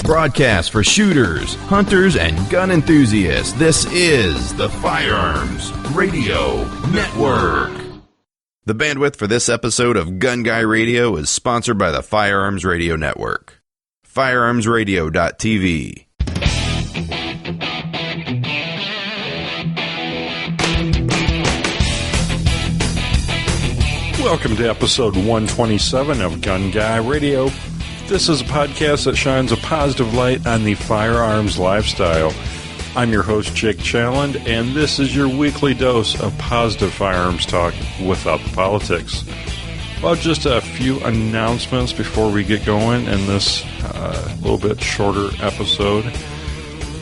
Broadcast for shooters, hunters, and gun enthusiasts. This is the Firearms Radio Network. The bandwidth for this episode of Gun Guy Radio is sponsored by the Firearms Radio Network. Firearmsradio.tv. Welcome to episode 127 of Gun Guy Radio. This is a podcast that shines a positive light on the firearms lifestyle. I'm your host, Jake Challand, and this is your weekly dose of positive firearms talk without the politics. Well, just a few announcements before we get going in this little bit shorter episode.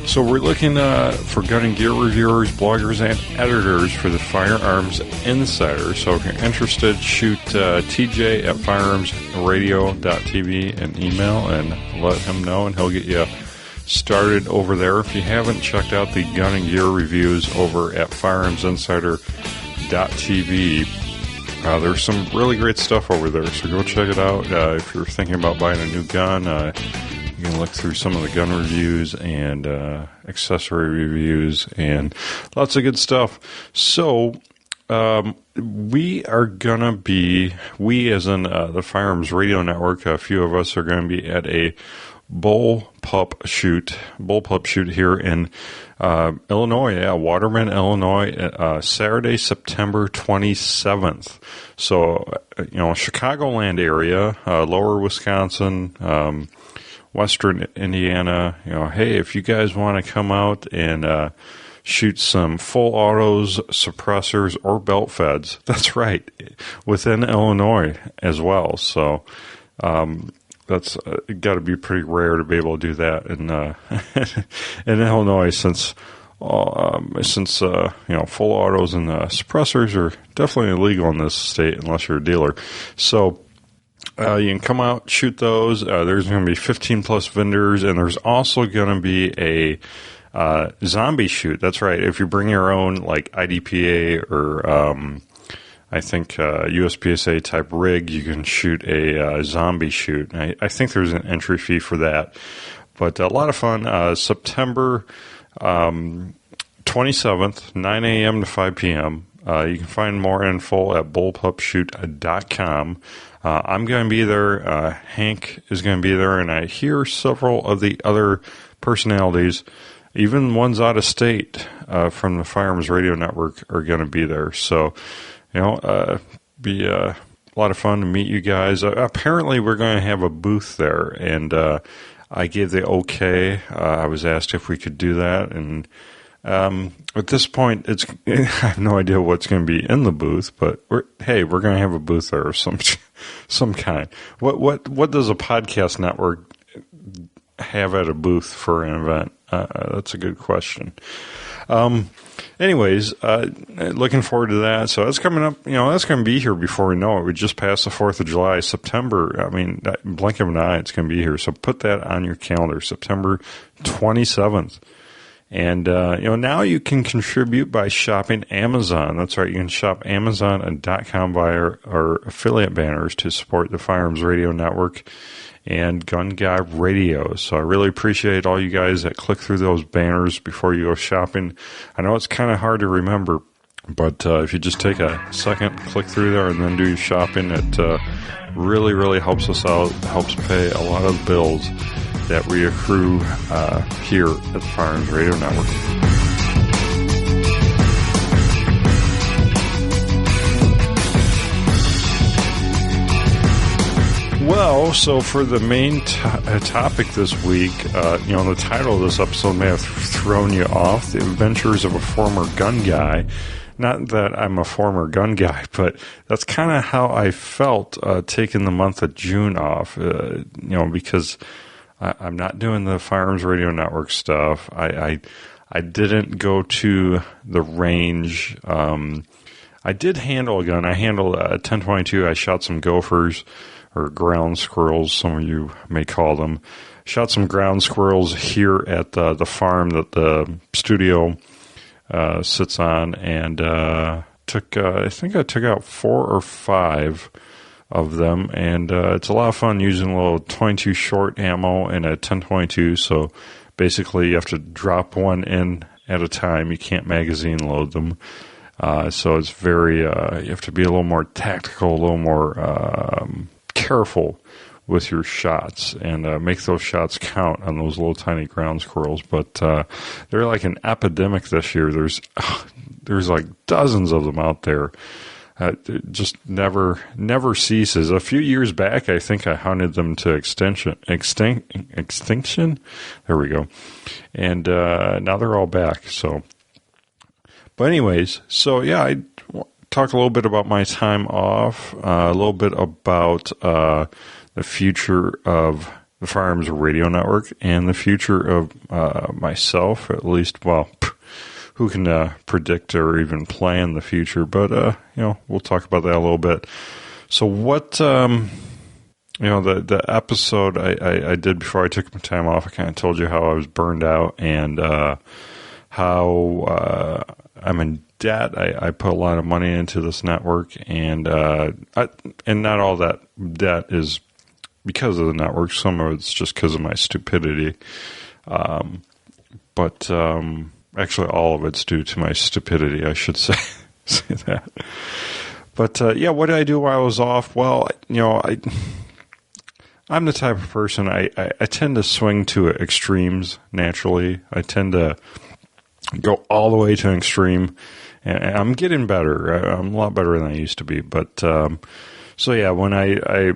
So we're looking for gun and gear reviewers, bloggers, and editors for the Firearms Insider. So if you're interested, shoot TJ at firearmsradio.tv an email and let him know, and he'll get you started over there. If you haven't checked out the gun and gear reviews over at firearmsinsider.tv, there's some really great stuff over there, so go check it out. If you're thinking about buying a new gun, you can look through some of the gun reviews and accessory reviews and lots of good stuff. So we are going to be, we as in the Firearms Radio Network, a few of us are going to be at a bullpup shoot here in Illinois, Waterman, Illinois, Saturday, September 27th. So, Chicagoland area, lower Wisconsin, Western Indiana, hey, if you guys want to come out and shoot some full autos, suppressors, or belt feds, that's right, within Illinois as well. So that's got to be pretty rare to be able to do that in in Illinois, since full autos and suppressors are definitely illegal in this state unless you're a dealer. So you can come out, shoot those. There's going to be 15 plus vendors, and there's also going to be a zombie shoot. That's right. If you bring your own like IDPA or I think USPSA type rig, you can shoot a zombie shoot. I think there's an entry fee for that, but a lot of fun. September 27th, 9 a.m. to 5 p.m. You can find more info at bullpupshoot.com. I'm going to be there. Hank is going to be there, and I hear several of the other personalities, even ones out of state from the Firearms Radio Network, are going to be there. So, be a lot of fun to meet you guys. Apparently, we're going to have a booth there, and I gave the okay. I was asked if we could do that, and at this point, I have no idea what's going to be in the booth, but we're going to have a booth there of some kind. What does a podcast network have at a booth for an event? That's a good question. Anyways, looking forward to that. So that's coming up. That's going to be here before we know it. We just passed the 4th of July, September. I mean, blink of an eye, it's going to be here. So put that on your calendar, September 27th. And, now you can contribute by shopping Amazon. That's right. You can shop Amazon.com via our affiliate banners to support the Firearms Radio Network and Gun Guy Radio. So I really appreciate all you guys that click through those banners before you go shopping. I know it's kind of hard to remember, but if you just take a second, click through there, and then do your shopping, it really, really helps us out, helps pay a lot of bills that we accrue here at the Firearms Radio Network. Well, so for the main topic this week, the title of this episode may have thrown you off, The Adventures of a Former Gun Guy. Not that I'm a former gun guy, but that's kind of how I felt taking the month of June off, because I'm not doing the Firearms Radio Network stuff. I didn't go to the range. I did handle a gun. I handled a 1022. I shot some gophers, or ground squirrels, some of you may call them. Shot some ground squirrels here at the farm that the studio sits on, and I think I took out 4 or 5 of them, and it's a lot of fun using a little 22 short ammo and a 1022. So basically, you have to drop one in at a time. You can't magazine load them. So it's very, you have to be a little more tactical, a little more careful with your shots, and make those shots count on those little tiny ground squirrels. But they're like an epidemic this year. There's like dozens of them out there. It just never ceases. A few years back, I think I hunted them to extinction. There we go. And now they're all back. So, but anyways, so yeah, I talked a little bit about my time off, a little bit about the future of the Firearms Radio Network and the future of myself, at least. Well, who can predict or even plan the future? But we'll talk about that a little bit. So what the episode I did before I took my time off, I kind of told you how I was burned out and how I'm in debt. I put a lot of money into this network, and not all that debt is because of the network. Some of it's just because of my stupidity. But actually, all of it's due to my stupidity, I should say that. But what did I do while I was off? Well, I'm the type of person, I tend to swing to extremes naturally. I tend to go all the way to an extreme, and I'm getting better. I'm a lot better than I used to be. But when I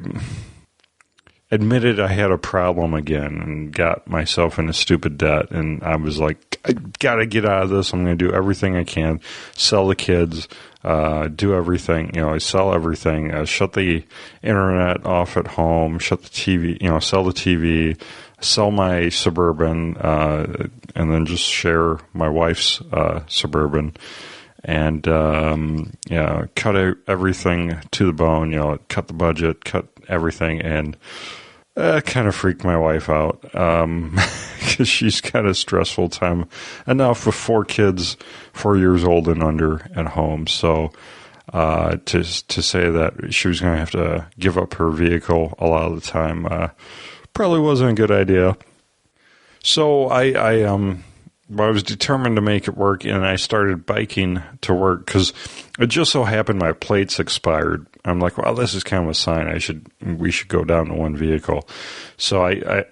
admitted I had a problem again and got myself in a stupid debt, and I was like, I gotta get out of this. I'm going to do everything I can, sell the kids, do everything. I sell everything, shut the internet off at home, shut the TV, sell the TV, sell my Suburban, and then just share my wife's Suburban, and cut everything to the bone. Cut the budget, cut everything, and kind of freaked my wife out because she's got a stressful time enough with 4 kids, 4 years old and under at home. So to say that she was going to have to give up her vehicle a lot of the time probably wasn't a good idea. So I was determined to make it work, and I started biking to work because it just so happened my plates expired. I'm like, well, this is kind of a sign we should go down to one vehicle. So I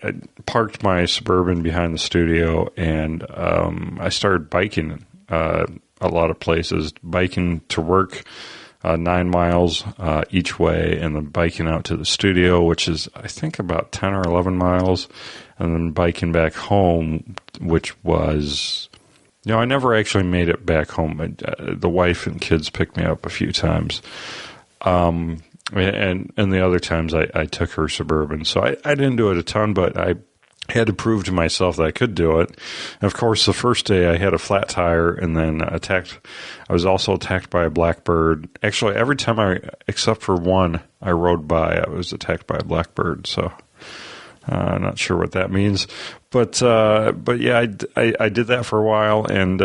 parked my Suburban behind the studio, and I started biking a lot of places, biking to work 9 miles each way, and then biking out to the studio, which is, I think, about 10 or 11 miles, and then biking back home, which was, I never actually made it back home. The wife and kids picked me up a few times. And the other times I took her Suburban. So I didn't do it a ton, but I had to prove to myself that I could do it. And of course, the first day I had a flat tire, and then I was also attacked by a blackbird. Actually, every time except for one I rode by, I was attacked by a blackbird. So I'm not sure what that means, but yeah, I did that for a while, and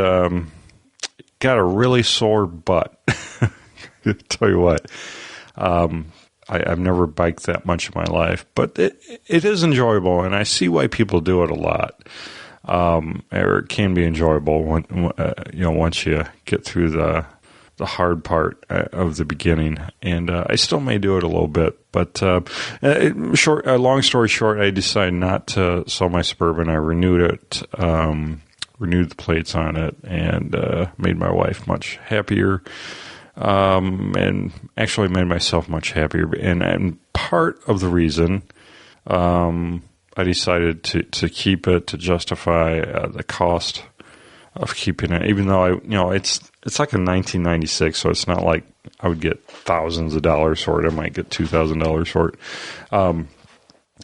got a really sore butt. Tell you what, I've never biked that much in my life, but it is enjoyable, and I see why people do it a lot. Or it can be enjoyable once you get through the hard part of the beginning, and I still may do it a little bit. But long story short, I decided not to sell my Suburban. I renewed it, renewed the plates on it, and made my wife much happier. And actually made myself much happier. And part of the reason I decided to keep it, to justify the cost of keeping it, even though it's like a 1996, so it's not like I would get thousands of dollars for it. I might get $2,000 for it.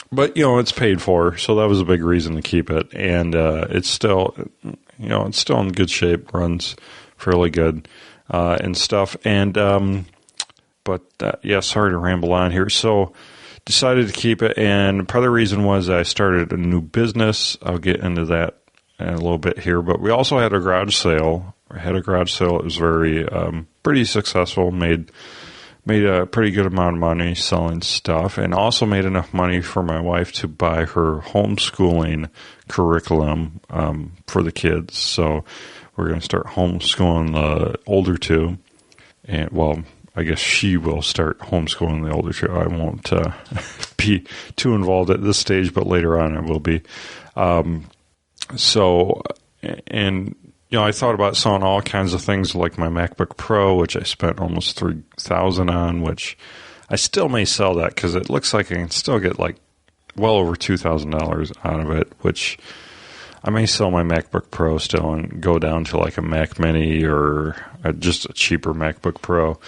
But it's paid for, so that was a big reason to keep it. And it's still in good shape, runs fairly good. And stuff, and sorry to ramble on here. So decided to keep it, and part of the reason was I started a new business. I'll get into that in a little bit here, but we also had a garage sale. It was very pretty successful. Made made a pretty good amount of money selling stuff, and also made enough money for my wife to buy her homeschooling curriculum for the kids. So we're going to start homeschooling the older two. And, well, I guess she will start homeschooling the older two. I won't be too involved at this stage, but later on I will be. I thought about selling all kinds of things like my MacBook Pro, which I spent almost $3,000 on, which I still may sell that because it looks like I can still get like well over $2,000 out of it, which I may sell my MacBook Pro still and go down to like a Mac Mini or just a cheaper MacBook Pro.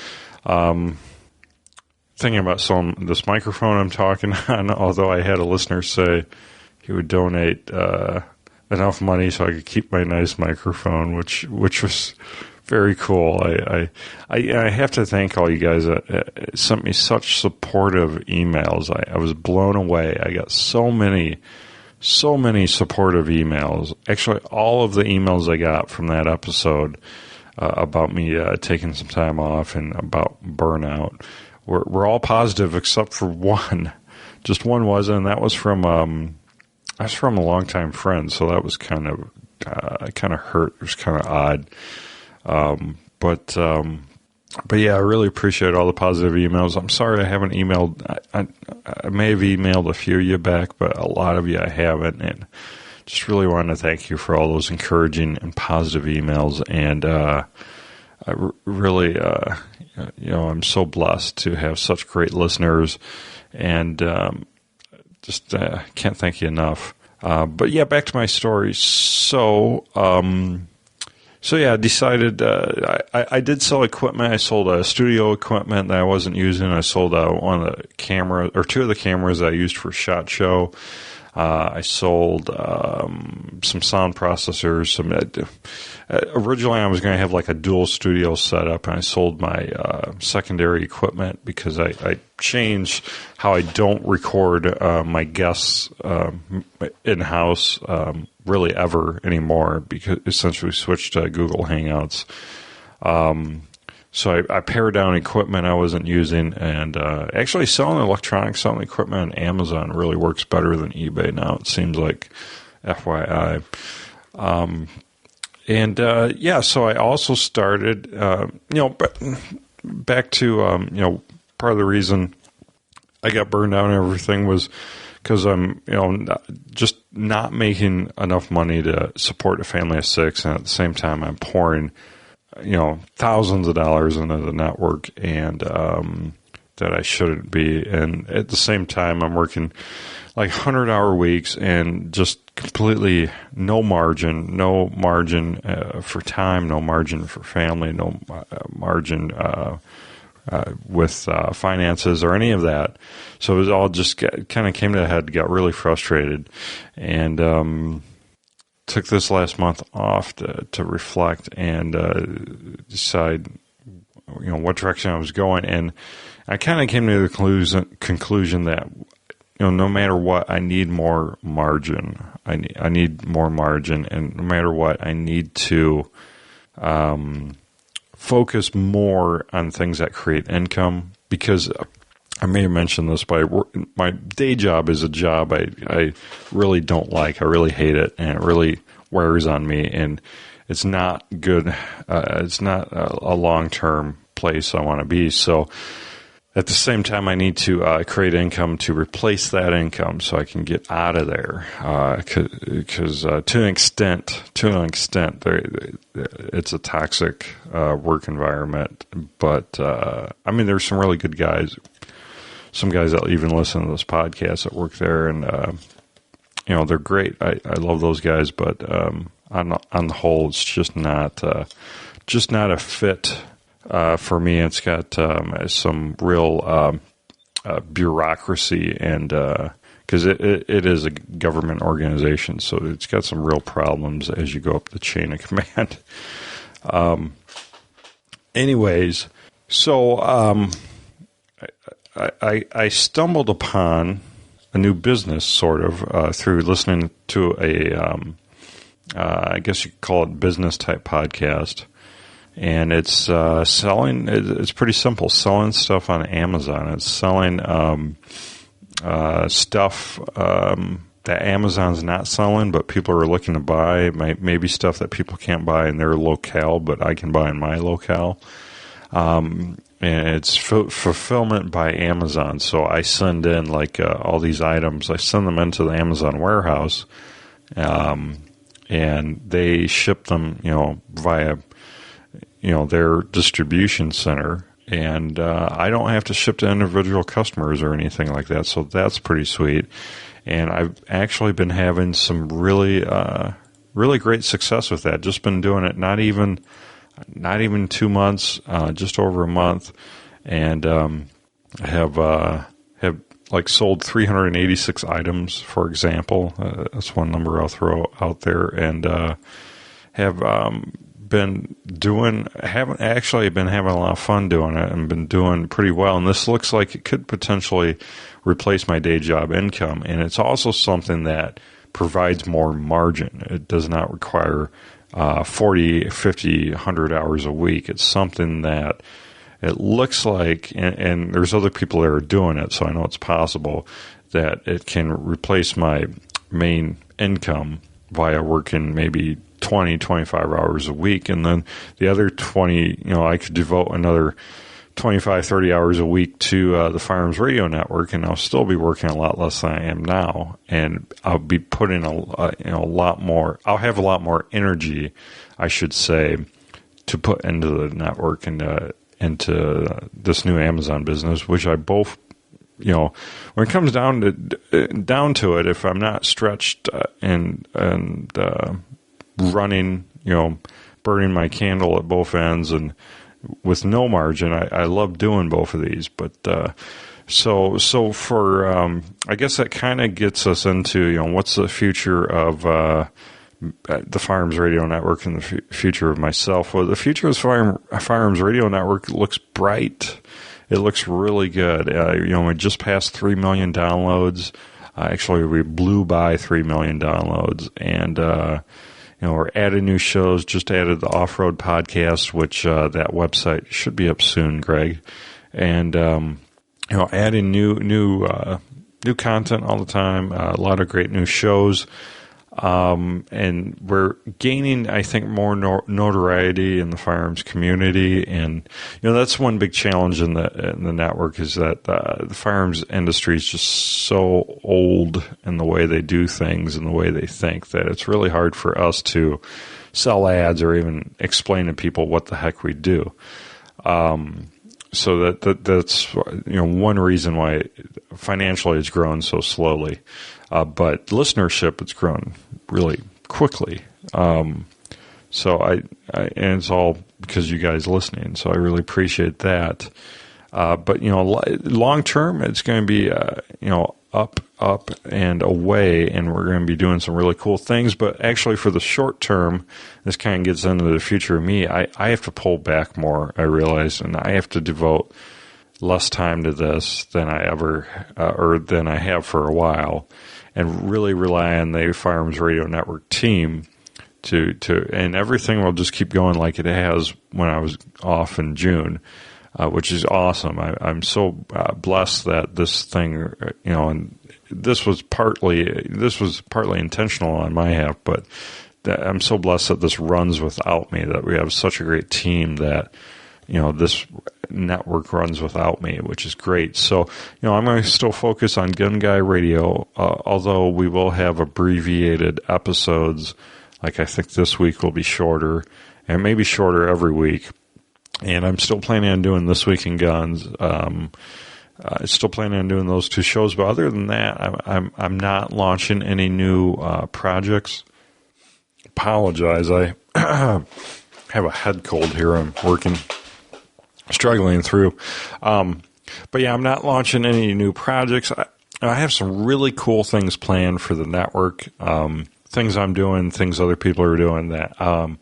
Thinking about selling this microphone I'm talking on, although I had a listener say he would donate enough money so I could keep my nice microphone, which was very cool. I have to thank all you guys that sent me such supportive emails. I was blown away. I got so many supportive emails. Actually, all of the emails I got from that episode about me taking some time off and about burnout were all positive except for one. Just one wasn't, and that was from a longtime friend. So that was kind of hurt. It was kind of odd. But yeah, I really appreciate all the positive emails. I'm sorry I haven't emailed. I may have emailed a few of you back, but a lot of you I haven't. And just really wanted to thank you for all those encouraging and positive emails. And I really, I'm so blessed to have such great listeners. And just can't thank you enough. But yeah, back to my story. So yeah, I decided I did sell equipment. I sold studio equipment that I wasn't using. I sold one of the camera or two of the cameras I used for SHOT Show. I sold some sound processors. Originally, I was going to have like a dual studio setup, and I sold my secondary equipment because I changed how I don't record my guests in-house really ever anymore, because essentially we switched to Google Hangouts. So I pared down equipment I wasn't using, and actually selling electronics, selling equipment on Amazon really works better than eBay now, it seems like, FYI. So I also started, but back to, part of the reason I got burned out and everything was because I'm, just not making enough money to support a family of six, and at the same time I'm pouring thousands of dollars into the network, and that I shouldn't be. And at the same time, I'm working like 100-hour weeks and just completely no margin for time, no margin for family, no margin with finances or any of that. So it was all just kind of came to a head, got really frustrated, and took this last month off to reflect and decide, what direction I was going. And I kind of came to the conclusion that, no matter what, I need more margin. I need more margin, and no matter what, I need to focus more on things that create income, because I may have mentioned this, but my day job is a job I really don't like. I really hate it, and it really wears on me, and it's not good. It's not a long-term place I want to be. So at the same time, I need to create income to replace that income so I can get out of there. Because to an extent, it's a toxic work environment. But there's some really good guys. Some guys that even listen to this podcast that work there, and they're great. I love those guys, but on the whole, it's just not a fit for me. It's got some real bureaucracy, and because it is a government organization, so it's got some real problems as you go up the chain of command. Anyways, so I stumbled upon a new business, sort of, through listening to a, I guess you could call it business type podcast. and it's selling. It's pretty simple, selling stuff on Amazon. It's selling stuff that Amazon's not selling, but people are looking to buy. Maybe stuff that people can't buy in their locale, but I can buy in my locale. And it's fulfillment by Amazon. So I send in like all these items. I send them into the Amazon warehouse, and they ship them, via, their distribution center. And I don't have to ship to individual customers or anything like that. So that's pretty sweet. And I've actually been having some really great success with that. Just been doing it not even 2 months, just over a month, and have like sold 386 items, for example. That's one number I'll throw out there, and haven't actually been having a lot of fun doing it, and been doing pretty well. And this looks like it could potentially replace my day job income, and it's also something that provides more margin. It does not require 40, 50, 100 hours a week. It's something that it looks like, and there's other people that are doing it, so I know it's possible that it can replace my main income via working maybe 20, 25 hours a week. And then the other 20, I could devote another 25, 30 hours a week to the Firearms Radio Network, and I'll still be working a lot less than I am now, and I'll be putting a lot more. I'll have a lot more energy, I should say, to put into the network and into this new Amazon business, which I both, when it comes down to it, if I'm not stretched and running, burning my candle at both ends and with no margin, I love doing both of these. But so for I guess that kind of gets us into what's the future of the Firearms Radio Network and the future of myself. Well, the future of Firearms Radio Network looks bright. It looks really good. We just passed 3 million downloads. Actually, we blew by 3 million downloads, and we're adding new shows. Just added the Off-Road Podcast, which that website should be up soon, Greg. And adding new content all the time. A lot of great new shows. And we're gaining, I think, more notoriety in the firearms community. And that's one big challenge in the network, is that the firearms industry is just so old in the way they do things and the way they think, that it's really hard for us to sell ads or even explain to people what the heck we do. So that's one reason why financially it's grown so slowly. But listenership, it's grown really quickly. So and it's all because you guys listening. So I really appreciate that. But long term, it's going to be up and away, and we're going to be doing some really cool things. But actually, for the short term, this kind of gets into the future of me. I have to pull back more, I realize, and I have to devote less time to this than I ever or than I have for a while, and really rely on the Firearms Radio Network team to and everything will just keep going like it has when I was off in June, which is awesome. I'm so blessed that this thing, and this was partly intentional on my half, but I'm so blessed that this runs without me, that we have such a great team that, this network runs without me, which is great. So, I'm going to still focus on Gun Guy Radio, although we will have abbreviated episodes. Like I think this week will be shorter, and maybe shorter every week. And I'm still planning on doing This Week in Guns. Still planning on doing those two shows. But other than that, I'm not launching any new projects. Apologize. I have a head cold here. I'm struggling through. But yeah, I'm not launching any new projects. I have some really cool things planned for the network. Things I'm doing, things other people are doing that I'm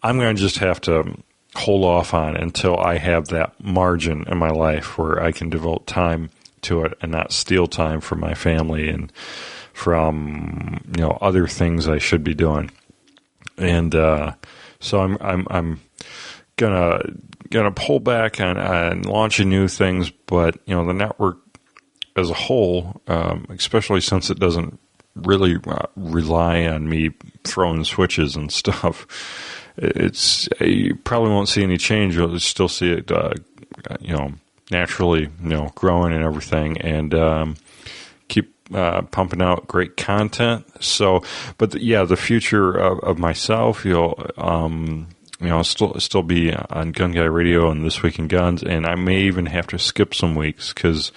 going to just have to hold off on until I have that margin in my life where I can devote time to it and not steal time from my family and from other things I should be doing. And so I'm gonna pull back on launching new things, but the network as a whole, especially since it doesn't really rely on me throwing switches and stuff, you probably won't see any change. You'll still see it, naturally, growing and everything, and keep pumping out great content. So, but the future of myself, still be on Gun Guy Radio and This Week in Guns, and I may even have to skip some weeks because,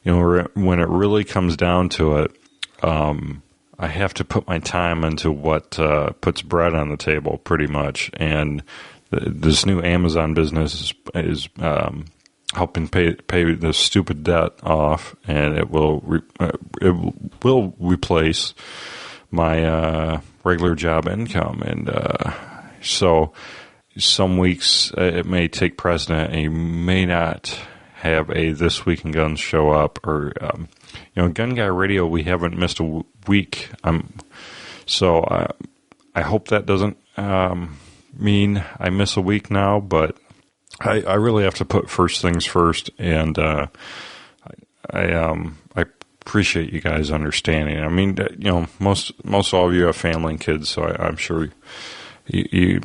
when it really comes down to it, I have to put my time into what puts bread on the table, pretty much. And this new Amazon business is helping pay this stupid debt off, and it will replace my regular job income. And so some weeks it may take precedent, and you may not have a This Week in Guns show up, or Gun Guy Radio, we haven't missed a week. So I hope that doesn't mean I miss a week now, but I really have to put first things first, and I appreciate you guys understanding. I mean, most all of you have family and kids, so I'm sure you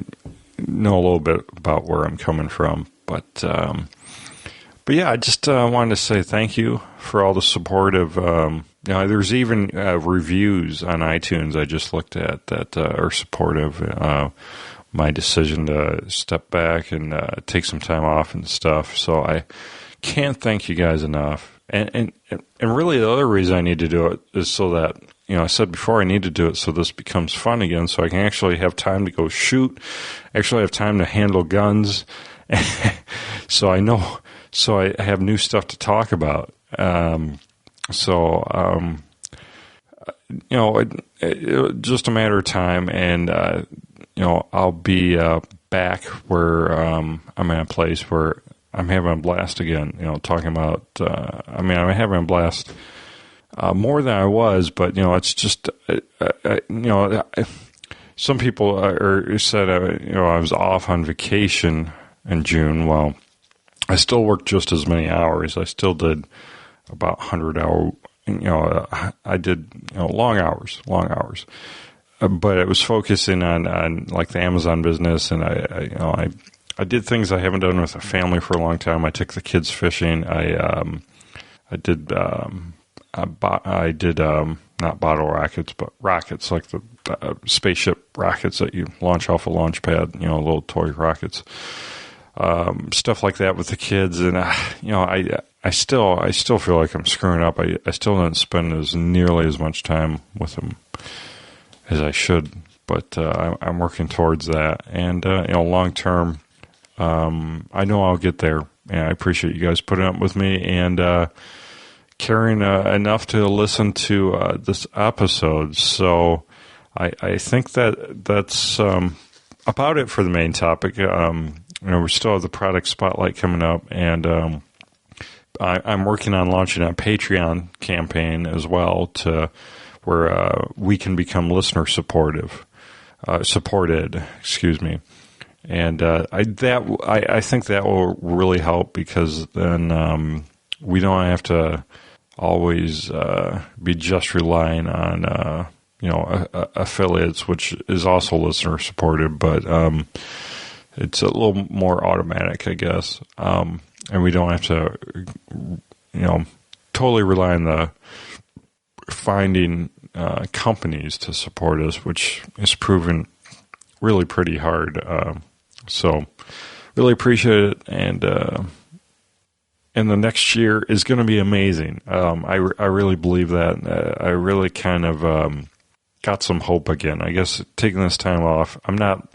know a little bit about where I'm coming from, but yeah, I just wanted to say thank you for all the support of, there's even reviews on iTunes I just looked at that are supportive. My decision to step back and take some time off and stuff. So I can't thank you guys enough. And really the other reason I need to do it is so that, I said before, I need to do it so this becomes fun again, so I can actually have time to go shoot, actually have time to handle guns. So I have new stuff to talk about. It's just a matter of time, and I'll be back where I'm in a place where I'm having a blast again. Talking about. I'm having a blast more than I was, but it's just some people said I was off on vacation in June. Well, I still worked just as many hours. I still did about 100 hour. I did long hours. But it was focusing on like the Amazon business, and I did things I haven't done with a family for a long time. I took the kids fishing. I did not bottle rockets, but rockets, like the spaceship rockets that you launch off a launch pad. Little toy rockets. Stuff like that with the kids, and I still feel like I'm screwing up. I still don't spend nearly as much time with them as I should, but I'm working towards that. And long term, I know I'll get there. And I appreciate you guys putting up with me and caring enough to listen to this episode. So I think that's about it for the main topic. We still have the product spotlight coming up, and I'm working on launching a Patreon campaign as well, to where we can become listener supported. Excuse me, and I think that will really help, because then we don't have to always be just relying on affiliates, which is also listener supported, but it's a little more automatic, I guess. And we don't have to, totally rely on the finding companies to support us, which is proven really pretty hard. So really appreciate it. And the next year is going to be amazing. I really believe that. I really kind of got some hope again. I guess taking this time off, I'm not...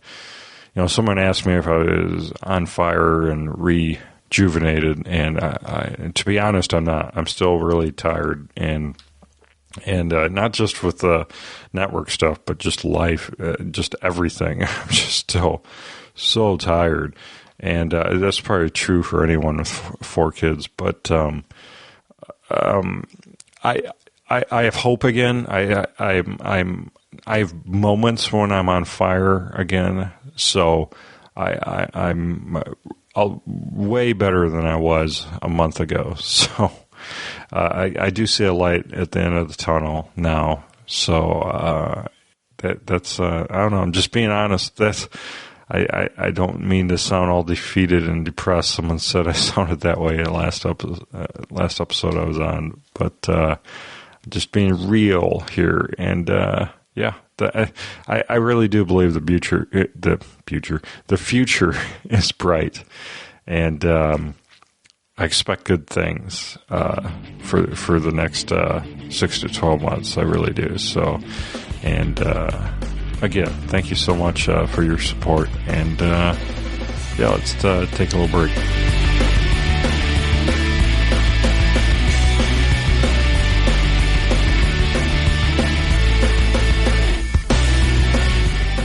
someone asked me if I was on fire and rejuvenated, and to be honest, I'm not. I'm still really tired, and not just with the network stuff, but just life, just everything. I'm just still so tired, and that's probably true for anyone with 4 kids. But I have hope again. I have moments when I'm on fire again. So I'm way better than I was a month ago. So I do see a light at the end of the tunnel now. So that's I don't know. I'm just being honest. I don't mean to sound all defeated and depressed. Someone said I sounded that way in the last episode I was on, but just being real here. And I really do believe the future is bright, and I expect good things for the next 6 to 12 months. I really do. So, and again, thank you so much for your support. And let's take a little break.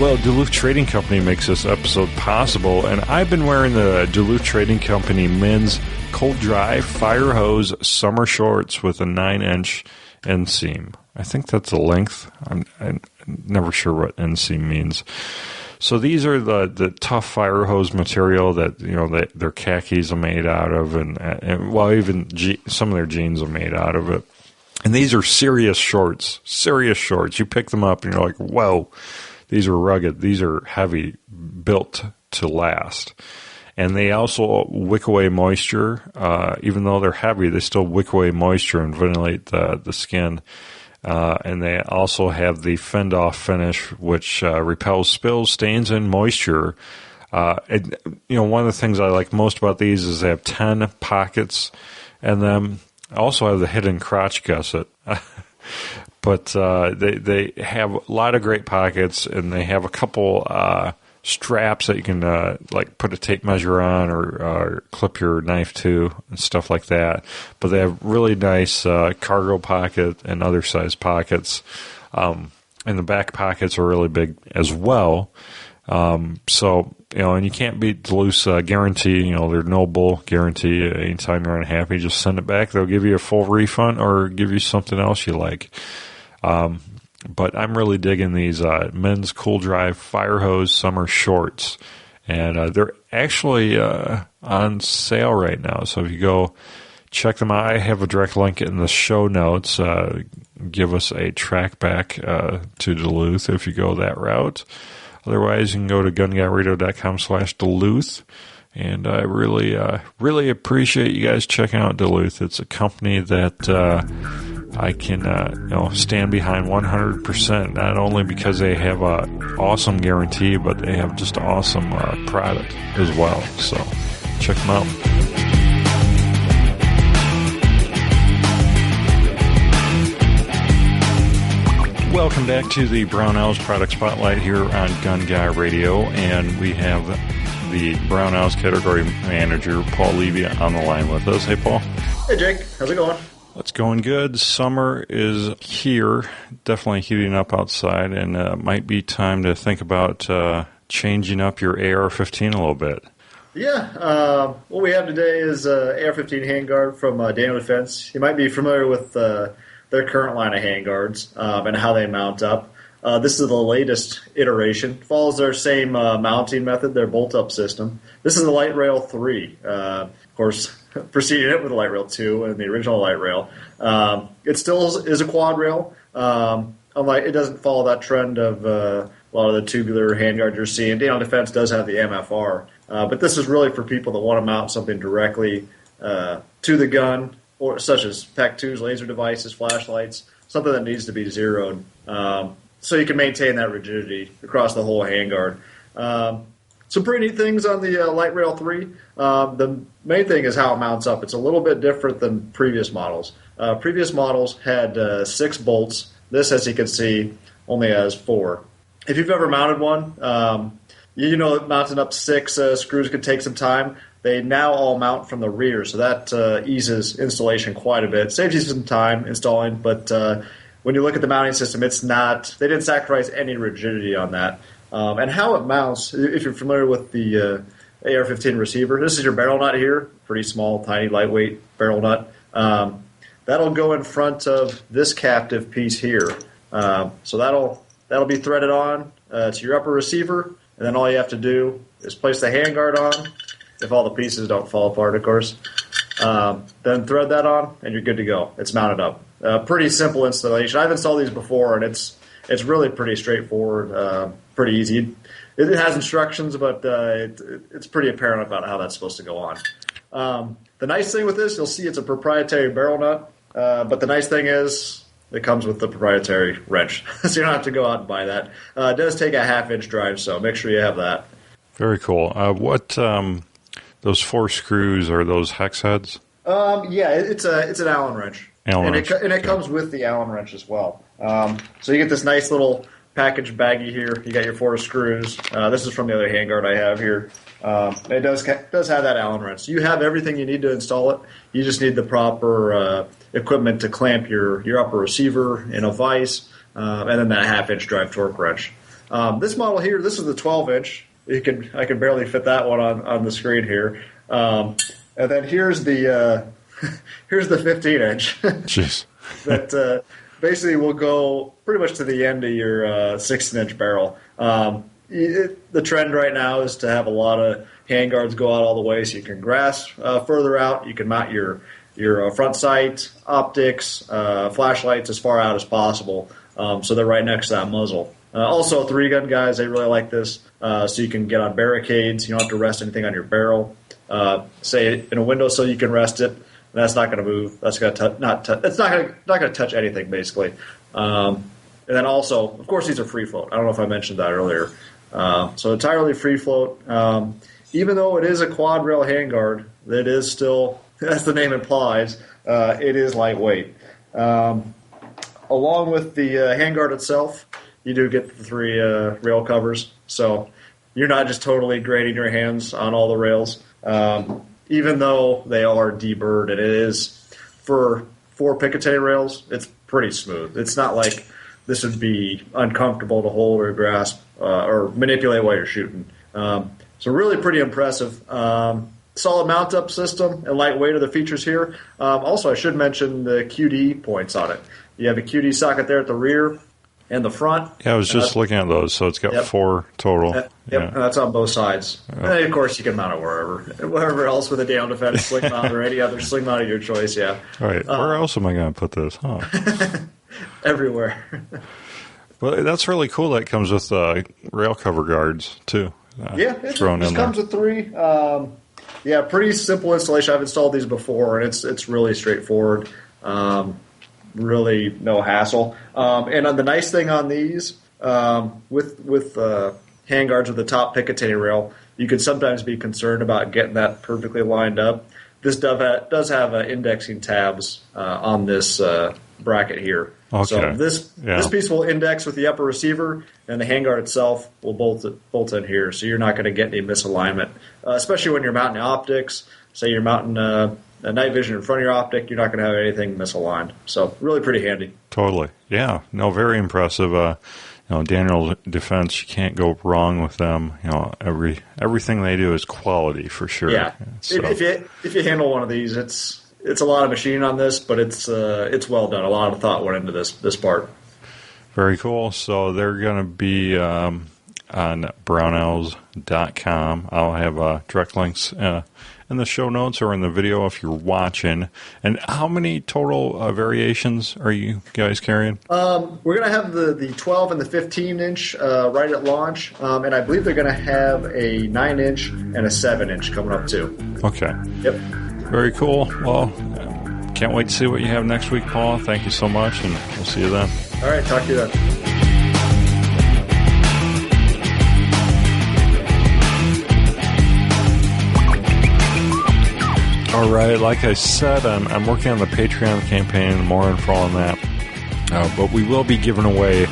Well, Duluth Trading Company makes this episode possible, and I've been wearing the Duluth Trading Company men's cold dry fire hose summer shorts with a 9-inch inseam. I think that's the length. I'm never sure what inseam means. So these are the tough fire hose material that their khakis are made out of, and even some of their jeans are made out of it. And these are serious shorts. Serious shorts. You pick them up and you're like, whoa. These are rugged. These are heavy, built to last. And they also wick away moisture. Even though they're heavy, they still wick away moisture and ventilate the skin. And they also have the fend-off finish, which repels spills, stains, and moisture. One of the things I like most about these is they have 10 pockets, and then also have the hidden crotch gusset. But they have a lot of great pockets, and they have a couple straps that you can put a tape measure on or clip your knife to and stuff like that. But they have really nice cargo pocket and other size pockets. And the back pockets are really big as well. And you can't beat Duluth's guarantee, their no bull guarantee. Anytime you're unhappy, just send it back. They'll give you a full refund or give you something else you like. But I'm really digging these men's cool dry fire hose summer shorts. And they're actually on sale right now. So if you go check them out, I have a direct link in the show notes. Give us a track back to Duluth if you go that route. Otherwise, you can go to gunguyradio.com/Duluth. And I really appreciate you guys checking out Duluth. It's a company that I can stand behind 100%. Not only because they have an awesome guarantee, but they have just an awesome product as well. So check them out. Welcome back to the Brownells Product Spotlight here on Gun Guy Radio, and we have the Brownells category manager, Paul Levy, on the line with us. Hey, Paul. Hey, Jake. How's it going? It's going good. Summer is here, definitely heating up outside, and it might be time to think about changing up your AR-15 a little bit. Yeah. What we have today is AR-15 handguard from Daniel Defense. You might be familiar with their current line of handguards and how they mount up. This is the latest iteration. Follows their same mounting method, their bolt-up system. This is the Light Rail 3. Of course, preceding it with the Light Rail 2 and the original Light Rail. It still is a quad rail. It doesn't follow that trend of a lot of the tubular handguards you're seeing. Daniel Defense does have the MFR. But this is really for people that want to mount something directly to the gun, or such as PEC-2s, laser devices, flashlights, something that needs to be zeroed. So you can maintain that rigidity across the whole handguard. Some pretty neat things on the Light Rail 3. The main thing is how it mounts up. It's a little bit different than previous models. Previous models had 6 bolts. This, as you can see, only has 4. If you've ever mounted one, you know that mounting up 6 screws can take some time. They now all mount from the rear, so that eases installation quite a bit. Saves you some time installing, but when you look at the mounting system, they didn't sacrifice any rigidity on that. And how it mounts, if you're familiar with the AR-15 receiver, this is your barrel nut here, pretty small, tiny, lightweight barrel nut. That'll go in front of this captive piece here. So that'll be threaded on to your upper receiver. and then all you have to do is place the handguard on, if all the pieces don't fall apart, of course. Then thread that on, and you're good to go. It's mounted up. Pretty simple installation. I've installed these before, and it's really pretty straightforward, pretty easy. It has instructions, but it's pretty apparent about how that's supposed to go on. The nice thing with this, you'll see it's a proprietary barrel nut, but the nice thing is it comes with the proprietary wrench, so you don't have to go out and buy that. It does take a 1/2-inch drive, so make sure you have that. Very cool. Those 4 screws, are those hex heads? Yeah, it's an Allen wrench. It comes with the Allen wrench as well. So you get this nice little package baggie here. You got your 4 screws. This is from the other handguard I have here. It does have that Allen wrench. You have everything you need to install it. You just need the proper equipment to clamp your upper receiver in a vise, and then that 1/2-inch drive torque wrench. This model here, this is the 12-inch. I can barely fit that one on the screen here. And then here's the 15-inch. Jeez. That basically will go pretty much to the end of your 16-inch barrel. The trend right now is to have a lot of handguards go out all the way, so you can grasp further out. You can mount your front sight, optics, flashlights as far out as possible, so they're right next to that muzzle. Also, 3-gun guys, they really like this, so you can get on barricades. You don't have to rest anything on your barrel. Say in a windowsill, you can rest it. That's not going to move. That's going to it's not going to touch anything, basically. And then also, of course, these are free float. I don't know if I mentioned that earlier. So entirely free float. Even though it is a quad rail handguard, it is still, as the name implies, it is lightweight. Along with the handguard itself, you do get the 3 rail covers, so you're not just totally grating your hands on all the rails. Even though they are deburred, and it is for 4 Picatinny rails, it's pretty smooth. It's not like this would be uncomfortable to hold or grasp or manipulate while you're shooting. So really pretty impressive. Solid mount-up system and lightweight are the features here. Also, I should mention the QD points on it. You have a QD socket there at the rear and the front. Yeah, I was just looking at those, so it's got 4 total. Yep, yeah. And that's on both sides. And then, of course, you can mount it wherever else with a down defense, sling mount, or any other sling mount of your choice, yeah. All right, where else am I going to put this? Huh? Everywhere. Well, that's really cool that it comes with rail cover guards, too. It comes with 3. Pretty simple installation. I've installed these before, and it's really straightforward. Really no hassle. And the nice thing on these, with handguards with the top Picatinny rail, you can sometimes be concerned about getting that perfectly lined up. This does have indexing tabs on this bracket here. Okay. So this piece will index with the upper receiver, and the handguard itself will bolt in here, so you're not going to get any misalignment, especially when you're mounting optics. Say you're mounting a night vision in front of your optic, you're not going to have anything misaligned. So really pretty handy. Totally. Yeah. No, very impressive. Daniel Defense, you can't go wrong with them. Everything they do is quality for sure. Yeah. So. If you handle one of these, it's a lot of machining on this, but it's well done. A lot of thought went into this part. Very cool. So they're going to be on brownells.com. I'll have direct links in the show notes or in the video if you're watching. And how many total variations are you guys carrying? We're going to have the 12 and the 15-inch right at launch, and I believe they're going to have a 9-inch and a 7-inch coming up too. Okay. Yep. Very cool. Well, can't wait to see what you have next week, Paul. Thank you so much, and we'll see you then. All right, talk to you then. All right, like I said, I'm working on the Patreon campaign, more info on that. But we will be giving away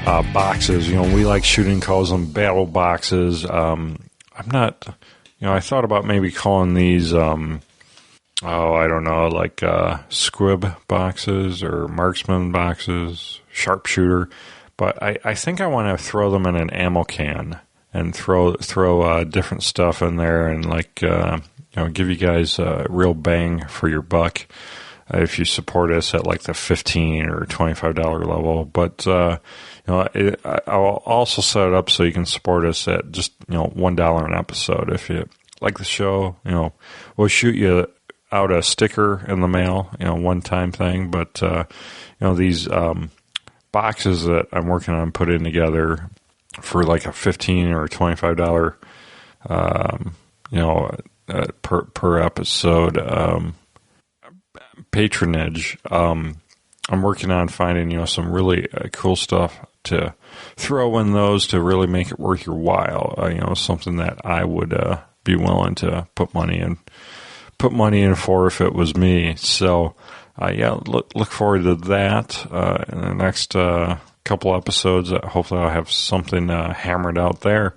boxes. We like shooting, calls them battle boxes. I'm not, I thought about maybe calling these, I don't know, like squib boxes or marksman boxes, sharpshooter. But I think I want to throw them in an ammo can and throw different stuff in there and give you guys a real bang for your buck. if you support us at like the $15 or $25 level. But I'll also set it up so you can support us at just $1 an episode. If you like the show, we'll shoot you out a sticker in the mail, one-time thing. But these boxes that I'm working on putting together for like a $15 or $25 per episode patronage. I'm working on finding some really cool stuff to throw in those to really make it worth your while. Something that I would be willing to put money in for if it was me. So look forward to that in the next couple episodes. Hopefully I'll have something hammered out there.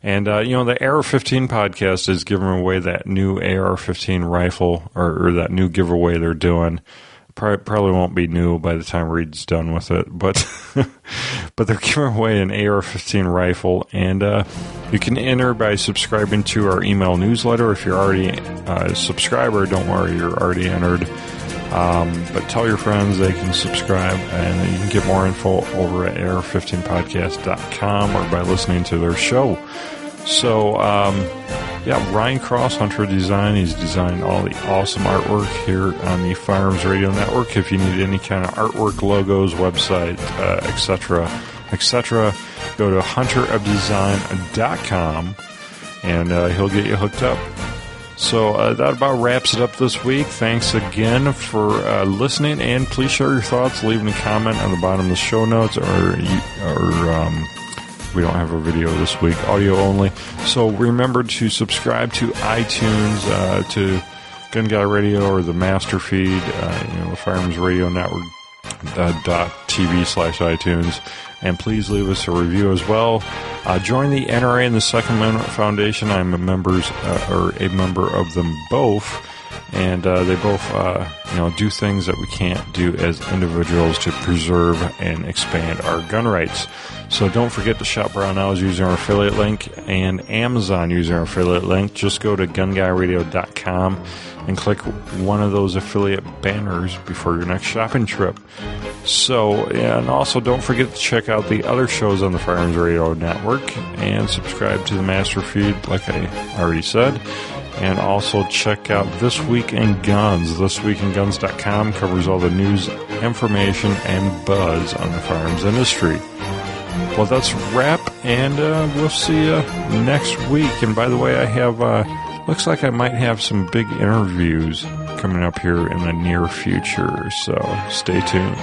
And, the AR-15 podcast is giving away that new AR-15 rifle, or that new giveaway they're doing. Probably won't be new by the time Reed's done with it, but but they're giving away an AR-15 rifle, and you can enter by subscribing to our email newsletter. If you're already a subscriber, don't worry, you're already entered. But tell your friends they can subscribe, and you can get more info over at AR15podcast.com or by listening to their show. So, Ryan Cross, Hunter Design, he's designed all the awesome artwork here on the Firearms Radio Network. If you need any kind of artwork, logos, website, etc., go to hunterofdesign.com, and he'll get you hooked up. So that about wraps it up this week. Thanks again for listening, and please share your thoughts. Leave a comment on the bottom of the show notes, or we don't have a video this week, audio only. So remember to subscribe to iTunes, to Gun Guy Radio or the master feed, the Firearms Radio Network .tv/iTunes, and please leave us a review as well. Join the NRA and the Second Amendment Foundation. I'm a member of them both, and they both do things that we can't do as individuals to preserve and expand our gun rights. So don't forget to shop Brown Owls using our affiliate link, and Amazon using our affiliate link. Just go to gunguyradio.com and click one of those affiliate banners before your next shopping trip. So, and also don't forget to check out the other shows on the Firearms Radio Network and subscribe to the master feed, like I already said. And also check out This Week in Guns. ThisWeekinGuns.com covers all the news, information, and buzz on the firearms industry. Well, that's a wrap, and we'll see you next week. And by the way, I have, looks like I might have some big interviews coming up here in the near future, so stay tuned.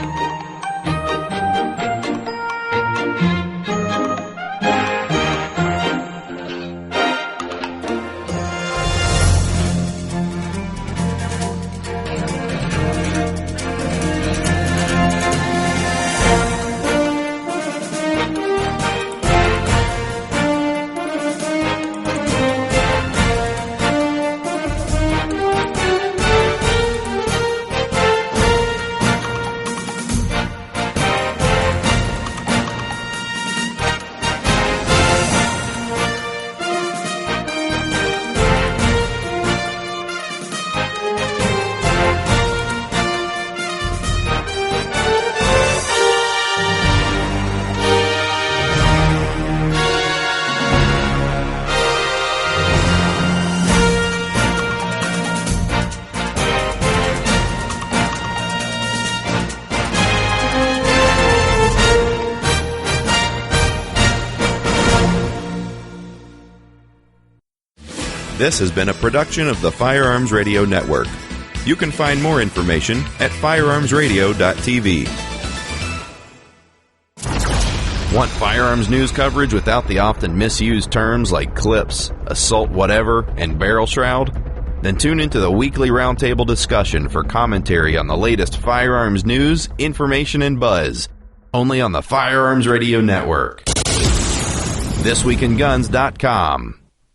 This has been a production of the Firearms Radio Network. You can find more information at firearmsradio.tv. Want firearms news coverage without the often misused terms like clips, assault whatever, and barrel shroud? Then tune into the weekly roundtable discussion for commentary on the latest firearms news, information, and buzz. Only on the Firearms Radio Network. ThisWeekinGuns.com.